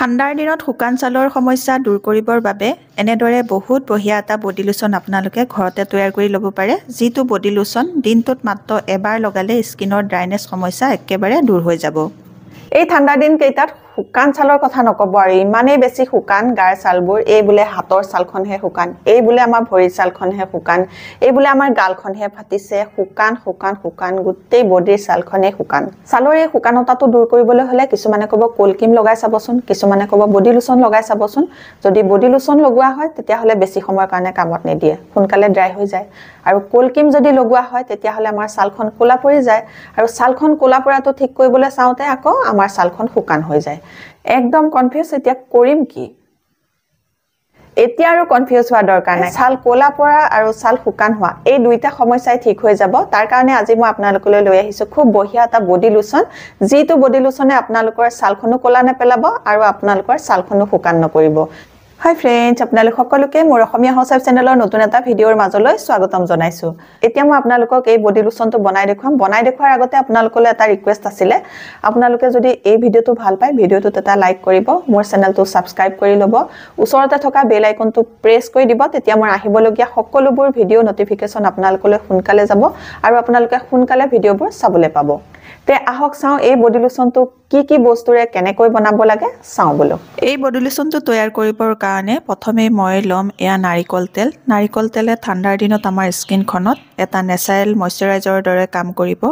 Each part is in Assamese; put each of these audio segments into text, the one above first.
ঠাণ্ডাৰ দিনত শুকান ছালৰ সমস্যা দূৰ কৰিবৰ বাবে এনেদৰে বহুত বঢ়িয়া এটা বডি লোচন আপোনালোকে ঘৰতে তৈয়াৰ কৰি ল'ব পাৰে যিটো বডি লোচন দিনটোত মাত্ৰ এবাৰ লগালে স্কিনৰ ড্ৰাইনেছ সমস্যা একেবাৰে দূৰ হৈ যাব। এই ঠাণ্ডাৰ দিন কেইটাত শুকান ছালৰ কথা নকব আৰু ইমানেই বেছি শুকান গাৰ ছালবোৰ এই বোলে হাতৰ ছালখনহে শুকান এই বোলে আমাৰ ভৰিৰ ছালখনহে শুকান এই বোলে আমাৰ গালখনহে ফাটিছে শুকান শুকান শুকান গোটেই বডিৰ ছালখনে শুকান ছালৰ এই শুকানতাটো দূৰ কৰিবলৈ হলে কিছুমানে ক'ব কোল্ড ক্ৰীম লগাই চাবচোন কিছুমানে ক'ব বডি লোচন লগাই চাবচোন যদি বডি লোচন লগোৱা হয় তেতিয়া হলে বেছি সময়ৰ কাৰণে কামত নিদিয়ে সোনকালে ড্ৰাই হৈ যায় আৰু কোল্ড ক্ৰীম যদি লগোৱা হয় তেতিয়া হলে আমাৰ ছালখন কোলা পৰি যায় আৰু ছালখন কোলা পৰাটো ঠিক কৰিবলৈ চাওতে আকৌ আমাৰ ছালখন শুকান হৈ যায় একদম কনফিউজ এতিয়া কৰিম কি এতিয়া আৰু কনফিউজ হোৱা দৰকাৰ নাই ছাল কোলা পৰা আৰু ছাল শুকান হোৱা এই দুইটা সমস্যাই ঠিক হৈ যাব তাৰ কাৰণে আজি মই আপোনালোকলৈ লৈ আহিছো খুব বঢ়িয়া এটা বডি লোচন যিটো বডি লোচনে আপোনালোকৰ ছালখনো কোলা নেপেলাব আৰু আপোনালোকৰ ছালখনো শুকান নকৰিব হাই ফ্ৰেন্ডছ আপোনালোক সকলোকে মোৰ অসমীয়া হাউস ৱাইফ চেনেলৰ নতুন এটা ভিডিঅ'ৰ মাজলৈ স্বাগতম জনাইছো এতিয়া মই আপোনালোকক এই বডি লোচনটো বনাই দেখুৱাৰ আগতে আপোনালোকলৈ এটা ৰিকুৱেষ্ট আছিল আপোনালোকে যদি এই ভিডিঅ'টো ভাল পায় ভিডিঅ'টোত এটা লাইক কৰিব মোৰ চেনেলটো সাবস্ক্ৰাইব কৰি ল'ব ওচৰতে থকা বেল আইকনটো প্ৰেছ কৰি দিব তেতিয়া মই আহিবলগীয়া সকলোবোৰ ভিডিঅ' নটিফিকেশন আপোনালোকলৈ সোনকালে যাব আৰু আপোনালোকে সোনকালে ভিডিঅ'বোৰ চাবলৈ পাব তে আহক চাও এই বডি লোচনটো কি বস্তুৰে কেনেকৈ বনাব লাগে চাও বলো এই বডি লোচনটো তৈয়াৰ কৰিবৰ কাৰণে প্ৰথমে মই লম এয়া নাৰিকল তেলে ঠাণ্ডাৰ দিনত আমাৰ স্কিনখনত এটা নেচাৰেল ময়শ্চাৰাইজাৰৰ দৰে কাম কৰিব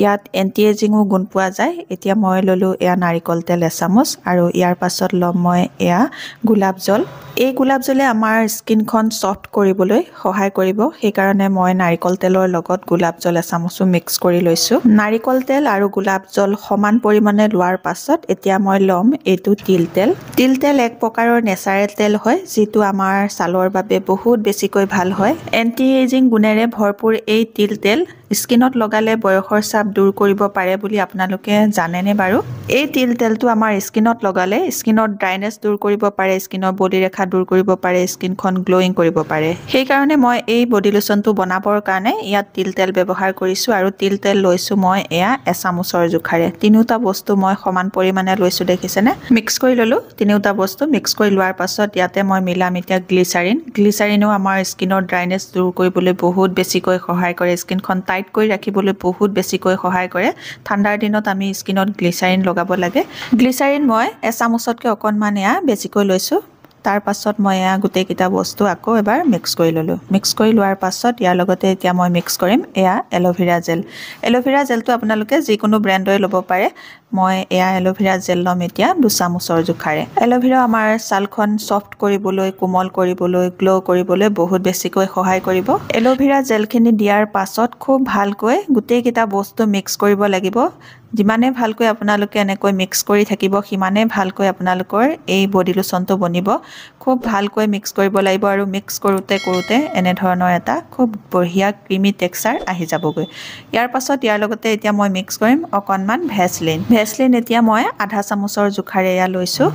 ইয়াত এন্টি এজিংও গুণ পোৱা যায় এতিয়া মই ললো এয়া নাৰিকল তেল এচামুচ আৰু ইয়াৰ পাছত লম মই এয়া গোলাপ জল এই গোলাপ জলে আমাৰ স্কিনখন সফট কৰিবলৈ সহায় কৰিব সেই কাৰণে মই নাৰিকল তেলৰ লগত গোলাপ জল এচামুচো মিক্স কৰি লৈছো নাৰিকল তেল আৰু গোলাপ জল সমান পৰিমাণে লোৱাৰ পাছত এতিয়া মই লম এইটো তিল তেল এক প্ৰকাৰৰ নেচাৰেল তেল হয় যিটো আমাৰ ছালৰ বাবে বহুত বেছিকৈ ভাল হয় এন্টি এজিং গুণেৰে ভৰপুৰ এই তিল তেল স্কিনত লগালে বয়সৰ ছাপ দূৰ কৰিব পাৰে বুলি আপোনালোকে জানেনে বাৰু এই তিল তেলটো আমাৰ স্কিনত লগালে স্কিনৰ ড্ৰাইনেছ দূৰ কৰিব পাৰে স্কিনৰ বডি ৰেখা দূৰ কৰিব পাৰে স্কিনখন গ্লোইং কৰিব পাৰে সেই কাৰণে মই এই বডি লোচনটো বনাবৰ কাৰণে ইয়াত তিল তেল ব্যৱহাৰ কৰিছো আৰু তিল তেল লৈছো মই এয়া এচামুচৰ জোখাৰে তিনিটা বস্তু মই সমান পৰিমাণে লৈছো দেখিছেনে মিক্স কৰি ললো তিনিটা বস্তু মিক্স কৰি লোৱাৰ পাছত ইয়াতে মই মিলাম এতিয়া গ্লিচাৰিনো আমাৰ স্কিনৰ ড্ৰাইনেছ দূৰ কৰিবলৈ বহুত বেছিকৈ সহায় কৰে স্কিনখন টাইট কৰি ৰাখিবলৈ বহুত বেছিকৈ সহায় কৰে ঠাণ্ডাৰ দিনত আমি স্কিনত গ্লিচাৰিন লগাব লাগে গ্লিচাৰিন মই এচামুচতকৈ অকণমান এয়া বেছিকৈ লৈছো তাৰ পাছত মই এয়া গোটেই কিটা বস্তু আকৌ এবাৰ মিক্স কৰি ললো মিক্স কৰি লোৱাৰ পাছত ইয়াৰ লগতে এতিয়া মই মিক্স কৰিম এয়া এলোভেৰা জেলটো আপোনালোকে যিকোনো ব্ৰ্যান্ডৰে ল'ব পাৰে মই এয়া এলোভেৰা জেল লম এতিয়া 2 চামুচৰ জোখাৰে এলোভেৰা আমাৰ ছালখন সফট কৰিবলৈ কোমল কৰিবলৈ গ্লো কৰিবলৈ বহুত বেছিকৈ সহায় কৰিব এলোভেৰা জেলখিনি দিয়াৰ পাছত খুব ভালকৈ গোটেই কিটা বস্তু মিক্স কৰিব লাগিব যিমানে ভালকৈ আপোনালোকে এনেকৈ মিক্স কৰি থাকিব সিমানে ভালকৈ আপোনালোকৰ এই বডি লোচনটো বনিব খুব ভালকৈ মিক্স কৰিব লাগিব আৰু মিক্স কৰোতে এনে ধৰণৰ এটা খুব বঢ়িয়া ক্ৰিমি টেক্সচাৰ আহি যাবগৈ ইয়াৰ পাছত ইয়াৰ লগতে এতিয়া মই মিক্স কৰিম অকণমান ভেসলিন এতিয়া মই আধা চামুচৰ জোখাৰে এয়া লৈছো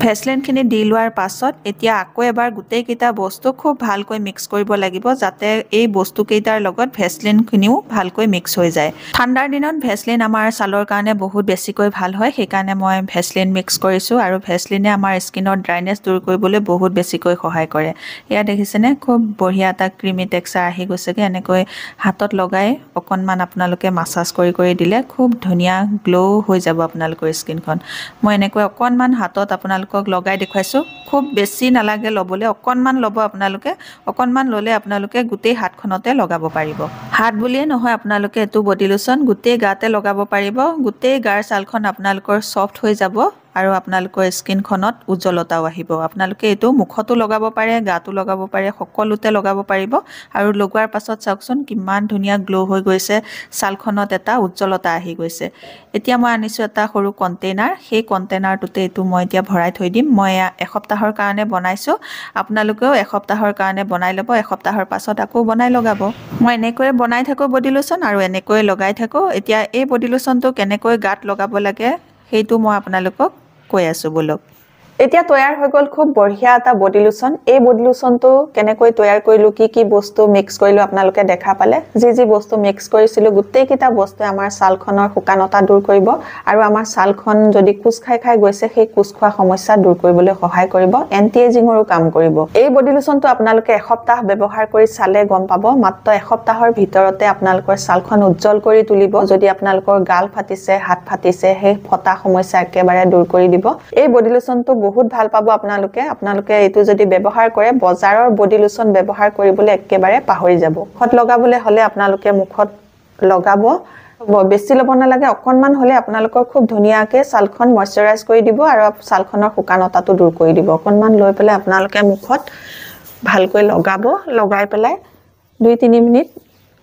ভেসলিনখিনি দি লোৱাৰ পাছত এতিয়া আকৌ এবাৰ গোটেই কিটা বস্তু খুব ভালকৈ মিক্স কৰিব লাগিব যাতে এই বস্তু কেইটাৰ লগত ভেসলিনখিনিও ভালকৈ মিক্স হৈ যায় ঠাণ্ডাৰ দিনত ভেসলিন আমাৰ ছালৰ কাৰণে বহুত বেছিকৈ ভাল হয় সেই কাৰণে মই ভেসলিন মিক্স কৰিছো আৰু ভেসলিনে আমাৰ স্কিনৰ ড্ৰাইনেছ দূৰ কৰিবলৈ বহুত বেছিকৈ সহায় কৰে এয়া দেখিছেনে খুব বঢ়িয়া এটা ক্ৰিমি টেক্সচাৰ আহি গৈছেগে এনেকৈ হাতত লগাই অকণমান আপোনালোকে মাসাজ কৰি দিলে খুব ধুনীয়া গ্লো হৈ যাব আপোনালোকৰ স্কিনখন মই এনেকৈ অকণমান হাতত আপোনালোকক লগাই দেখুৱাইছো খুব বেছি নালাগে লবলৈ অকণমান ল'ব আপোনালোকে অকণমান ল'লে আপোনালোকে গোটেই হাতখনতে লগাব পাৰিব হাত বুলিয়ে নহয় আপোনালোকে এটো বডি লোচন গোটেই গাতে লগাব পাৰিব গোটেই গাৰ ছালখন আপোনালোকৰ সফট হৈ যাব আৰু আপোনালোকৰ স্কিনখনত উজ্জ্বলতাও আহিব আপোনালোকে এটো মুখতো লগাব পাৰে গাটো লগাব পাৰে সকলোতে লগাব পাৰিব আৰু লগোৱাৰ পাছত চাওকচোন কিমান ধুনীয়া গ্লো হৈ গৈছে ছালখনত এটা উজ্জ্বলতা আহি গৈছে এতিয়া মই আনিছো এটা সৰু কন্টেইনাৰ সেই কন্টেইনাৰটোতে এটো মই এতিয়া ভৰাই থৈ দিম মই এসপ্তাহৰ কাৰণে বনাইছো আপোনালোকেও এসপ্তাহৰ কাৰণে বনাই ল'ব এসপ্তাহৰ পাছত আকৌ বনাই লগাব মই এনেকৈ বনাই থাকো বডি লোচন আৰু এনেকৈ লগাই থাকো এতিয়া এই বডি লোচনটো কেনেকৈ গাত লগাব লাগে সেইটো মই আপোনালোকক কৈ আছো বলক এতিয়া তৈয়াৰ হৈ গ'ল খুব বঢ়িয়া এটা বডি লোচন এই বডি লোচনটো কেনেকৈ তৈয়াৰ কৰিলো কি বস্তু মিক্স কৰিলো আপোনালোকে দেখা পালে যি বস্তু মিক্স কৰিছিলো গোটেই কিটা বস্তু আমাৰ ছালখনৰ শুকানতা দূৰ কৰিব আৰু আমাৰ ছালখন যদি কুছ খাই গৈছে সেই কুছ খোৱা সমস্যা দূৰ কৰিবলৈ সহায় কৰিব এন্টি এজিংৰো কাম কৰিব এই বডি লোচনটো আপোনালোকে এসপ্তাহ ব্যৱহাৰ কৰি চালে গম পাব মাত্ৰ এসপ্তাহৰ ভিতৰতে আপোনালোকৰ ছালখন উজ্জ্বল কৰি তুলিব যদি আপোনালোকৰ গাল ফাটিছে হাত ফাটিছে সেই ফটা সমস্যা একেবাৰে দূৰ কৰি দিব এই বডি লোচনটো বহুত ভাল পাব আপোনালোকে এটো যদি ব্যৱহাৰ কৰে বজাৰৰ বডি লোচন ব্যৱহাৰ কৰিবলৈ একেবাৰে পাহৰি যাব মুখত লগাবলৈ হলে আপোনালোকে মুখত লগাব বেছি লব নালাগে অকনমান হলে আপোনালোকৰ খুব ধুনিয়াকে ছালখন ময়শ্চাৰাইজ কৰি দিব আৰু ছালখনৰ শুকানতাটো দূৰ কৰি দিব অকনমান লৈ পেলাই আপোনালোকে মুখত ভালকৈ লগাই পেলাই 2-3 মিনিট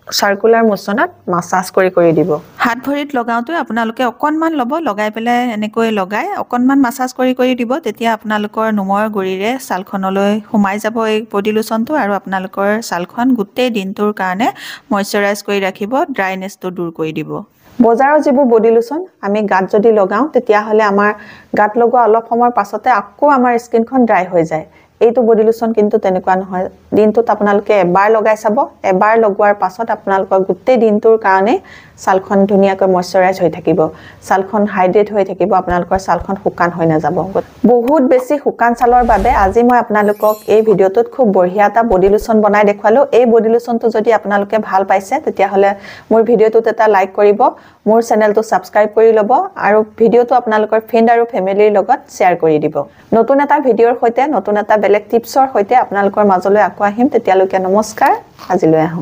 সাৰ্কুলাৰ মোচনত মাসাজ কৰি দিব হাত ভৰিত লগাওতে আপোনালোকে অকনমান লব লগাই পেলাই এনেকৈ লগাই অকনমান মাসাজ কৰি দিব তেতিয়া আপোনালোকৰ নোমৰ গুৰিৰে ছালখনলৈ সোমাই যাব এই বডি লোচনটো আৰু আপোনালোকৰ ছালখন গোটেই দিনটোৰ কাৰণে ময়শ্চাৰাইজ কৰি ৰাখিব ড্ৰাইনেছটো দূৰ কৰি দিব বজাৰৰ যিবোৰ বডি লোচন আমি গাত যদি লগাও তেতিয়া হলে আমাৰ গাত লগোৱা অলপ সময় পাছতে আকৌ আমাৰ স্কিনখন ড্ৰাই হৈ যায় এইটো বডি লোচন কিন্তু তেনেকুৱা নহয় দিনটোত আপোনালোকে এবাৰ লগাই চাব এবাৰ লগোৱাৰ পাছত আপোনালোকৰ গোটেই দিনটোৰ কাৰণে ছালখন ধুনিয়াকৈ ময়শ্চাৰাইজ হৈ থাকিব ছালখন হাইড্ৰেট হৈ থাকিব আপোনালোকৰ ছালখন শুকান হৈ নাযাব বহুত বেছি শুকান ছালৰ বাবে আজি মই আপোনালোকক এই ভিডিওটোত খুব বঢ়িয়া এটা বডি লোচন বনাই দেখুৱালো এই বডি লোচনটো যদি আপোনালোকে ভাল পাইছে তেতিয়া হলে মোৰ ভিডিওটোত এটা লাইক কৰিব মোৰ চেনেলটো সাবস্ক্ৰাইব কৰি লব আৰু ভিডিওটো আপোনালোকৰ ফ্ৰেণ্ড আৰু ফ্যামিলিৰ লগত শেয়াৰ কৰি দিব নতুন এটা ভিডিওৰ সৈতে নতুন এটা বেলেগ টিপছৰ সৈতে আপোনালোকৰ মাজলৈ আকৌ আহিম তেতিয়ালৈকে নমস্কাৰ আজিলৈ আহো